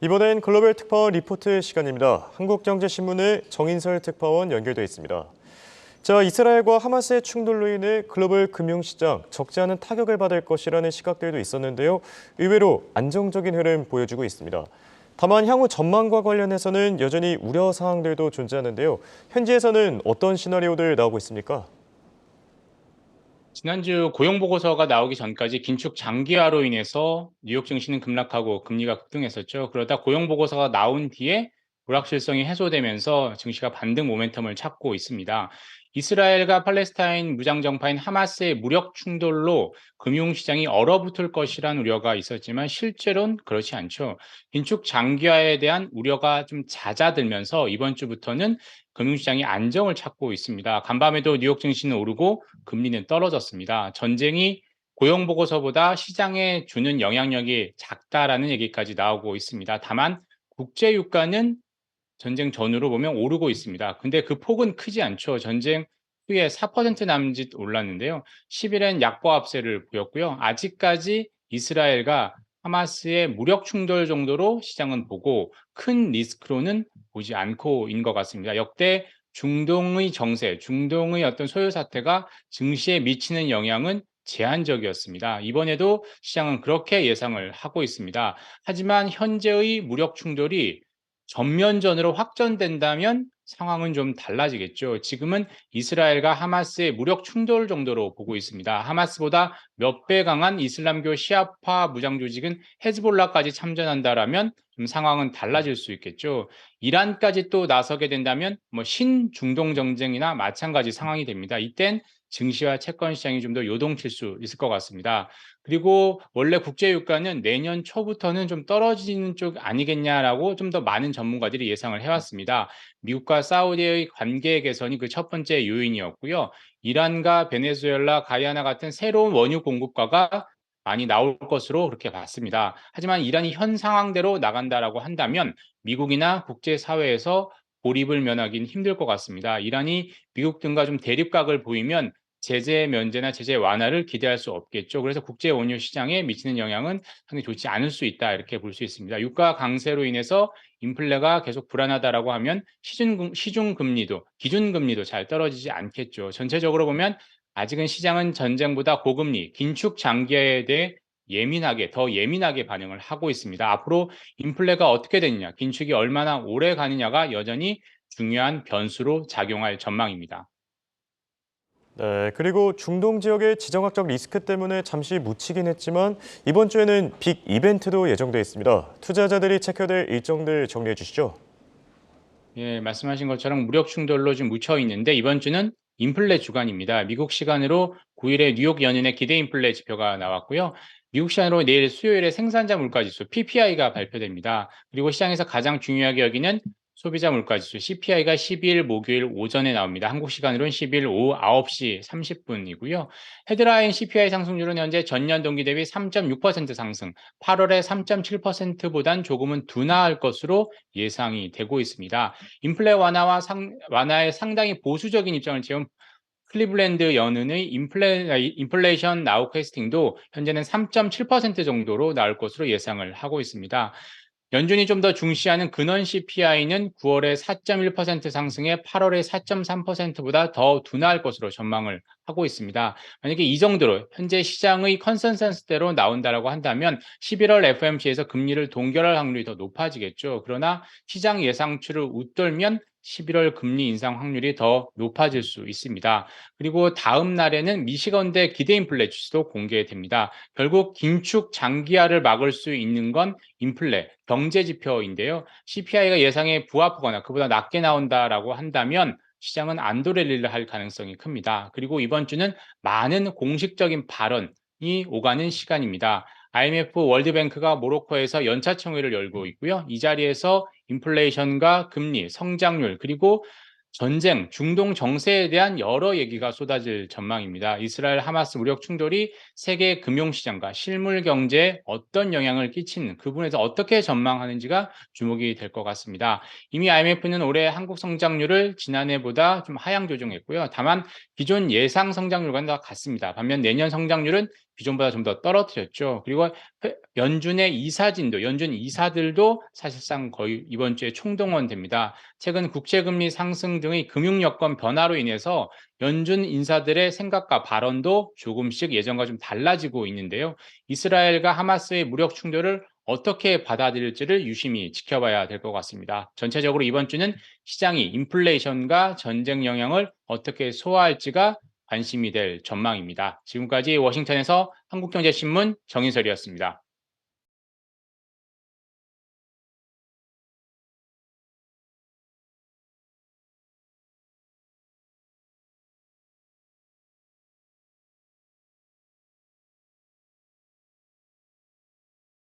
이번엔 글로벌 특파원 리포트 시간입니다. 한국경제신문의 정인설 특파원 연결돼 있습니다. 자, 이스라엘과 하마스의 충돌로 인해 글로벌 금융시장 적지 않은 타격을 받을 것이라는 시각들도 있었는데요. 의외로 안정적인 흐름 보여주고 있습니다. 다만 향후 전망과 관련해서는 여전히 우려 사항들도 존재하는데요. 현지에서는 어떤 시나리오들 나오고 있습니까? 지난주 고용보고서가 나오기 전까지 긴축 장기화로 인해서 뉴욕 증시는 급락하고 금리가 급등했었죠. 그러다 고용보고서가 나온 뒤에 불확실성이 해소되면서 증시가 반등 모멘텀을 찾고 있습니다. 이스라엘과 팔레스타인 무장정파인 하마스의 무력 충돌로 금융시장이 얼어붙을 것이란 우려가 있었지만 실제로는 그렇지 않죠. 긴축 장기화에 대한 우려가 좀 잦아들면서 이번 주부터는 금융시장이 안정을 찾고 있습니다. 간밤에도 뉴욕 증시는 오르고 금리는 떨어졌습니다. 전쟁이 고용 보고서보다 시장에 주는 영향력이 작다라는 얘기까지 나오고 있습니다. 다만 국제 유가는 전쟁 전후로 보면 오르고 있습니다. 근데 그 폭은 크지 않죠. 전쟁 후에 4% 남짓 올랐는데요. 10일엔 약보합세를 보였고요. 아직까지 이스라엘과 하마스의 무력 충돌 정도로 시장은 보고 큰 리스크로는 보지 않고인 것 같습니다. 역대 중동의 정세, 중동의 어떤 소요 사태가 증시에 미치는 영향은 제한적이었습니다. 이번에도 시장은 그렇게 예상을 하고 있습니다. 하지만 현재의 무력 충돌이 전면전으로 확전된다면 상황은 좀 달라지겠죠. 지금은 이스라엘과 하마스의 무력 충돌 정도로 보고 있습니다. 하마스보다 몇 배 강한 이슬람교 시아파 무장 조직은 헤즈볼라까지 참전한다라면 좀 상황은 달라질 수 있겠죠. 이란까지 또 나서게 된다면 뭐 신중동 정쟁이나 마찬가지 상황이 됩니다. 이땐 증시와 채권 시장이 좀 더 요동칠 수 있을 것 같습니다. 그리고 원래 국제 유가는 내년 초부터는 좀 떨어지는 쪽 아니겠냐라고 좀 더 많은 전문가들이 예상을 해왔습니다. 미국과 사우디의 관계 개선이 그 첫 번째 요인이었고요. 이란과 베네수엘라, 가이아나 같은 새로운 원유 공급과가 많이 나올 것으로 그렇게 봤습니다. 하지만 이란이 현 상황대로 나간다라고 한다면 미국이나 국제사회에서 고립을 면하기는 힘들 것 같습니다. 이란이 미국 등과 좀 대립각을 보이면 제재 면제나 제재 완화를 기대할 수 없겠죠. 그래서 국제 원유 시장에 미치는 영향은 상당히 좋지 않을 수 있다 이렇게 볼 수 있습니다. 유가 강세로 인해서 인플레가 계속 불안하다라고 하면 시중금리도 기준금리도 잘 떨어지지 않겠죠. 전체적으로 보면 아직은 시장은 전쟁보다 고금리, 긴축 장기화에 대해 더 예민하게 반응을 하고 있습니다. 앞으로 인플레가 어떻게 되느냐, 긴축이 얼마나 오래 가느냐가 여전히 중요한 변수로 작용할 전망입니다. 네, 그리고 중동 지역의 지정학적 리스크 때문에 잠시 묻히긴 했지만 이번 주에는 빅 이벤트도 예정돼 있습니다. 투자자들이 체크될 일정들 정리해 주시죠. 예, 말씀하신 것처럼 무력 충돌로 좀 묻혀 있는데 이번 주는 인플레 주간입니다. 미국 시간으로 9일에 뉴욕 연은의 기대 인플레 지표가 나왔고요. 미국 시간으로 내일 수요일에 생산자 물가 지수 PPI가 발표됩니다. 그리고 시장에서 가장 중요하게 여기는 소비자 물가 지수 CPI가 10일 목요일 오전에 나옵니다. 한국 시간으로는 10일 오후 9시 30분이고요. 헤드라인 CPI 상승률은 현재 전년 동기 대비 3.6% 상승, 8월에 3.7%보단 조금은 둔화할 것으로 예상이 되고 있습니다. 인플레 완화에 상당히 보수적인 입장을 채운 클리블랜드 연은의 인플레이션 나우 캐스팅도 현재는 3.7% 정도로 나올 것으로 예상을 하고 있습니다. 연준이 좀 더 중시하는 근원 CPI는 9월에 4.1% 상승해 8월에 4.3%보다 더 둔화할 것으로 전망을 하고 있습니다. 만약에 이 정도로 현재 시장의 컨센서스대로 나온다라고 한다면 11월 FOMC에서 금리를 동결할 확률이 더 높아지겠죠. 그러나 시장 예상치를 웃돌면 11월 금리 인상 확률이 더 높아질 수 있습니다. 그리고 다음 날에는 미시건대 기대 인플레 지수도 공개됩니다. 결국 긴축 장기화를 막을 수 있는 건 인플레, 경제 지표인데요. CPI가 예상에 부합하거나 그보다 낮게 나온다라고 한다면 시장은 안도랠리를 할 가능성이 큽니다. 그리고 이번 주는 많은 공식적인 발언이 오가는 시간입니다. IMF 월드뱅크가 모로코에서 연차총회를 열고 있고요. 이 자리에서 인플레이션과 금리, 성장률, 그리고 전쟁, 중동 정세에 대한 여러 얘기가 쏟아질 전망입니다. 이스라엘 하마스 무력 충돌이 세계 금융시장과 실물 경제에 어떤 영향을 끼치는 그 부분에서 어떻게 전망하는지가 주목이 될 것 같습니다. 이미 IMF는 올해 한국 성장률을 지난해보다 좀 하향 조정했고요. 다만 기존 예상 성장률과는 다 같습니다. 반면 내년 성장률은 기존보다 좀 더 떨어뜨렸죠. 그리고 연준의 이사진도, 연준 이사들도 사실상 거의 이번 주에 총동원됩니다. 최근 국채금리 상승 등의 금융 여건 변화로 인해서 연준 인사들의 생각과 발언도 조금씩 예전과 좀 달라지고 있는데요. 이스라엘과 하마스의 무력 충돌을 어떻게 받아들일지를 유심히 지켜봐야 될 것 같습니다. 전체적으로 이번 주는 시장이 인플레이션과 전쟁 영향을 어떻게 소화할지가 관심이 될 전망입니다. 지금까지 워싱턴에서 한국경제신문 정인설이었습니다.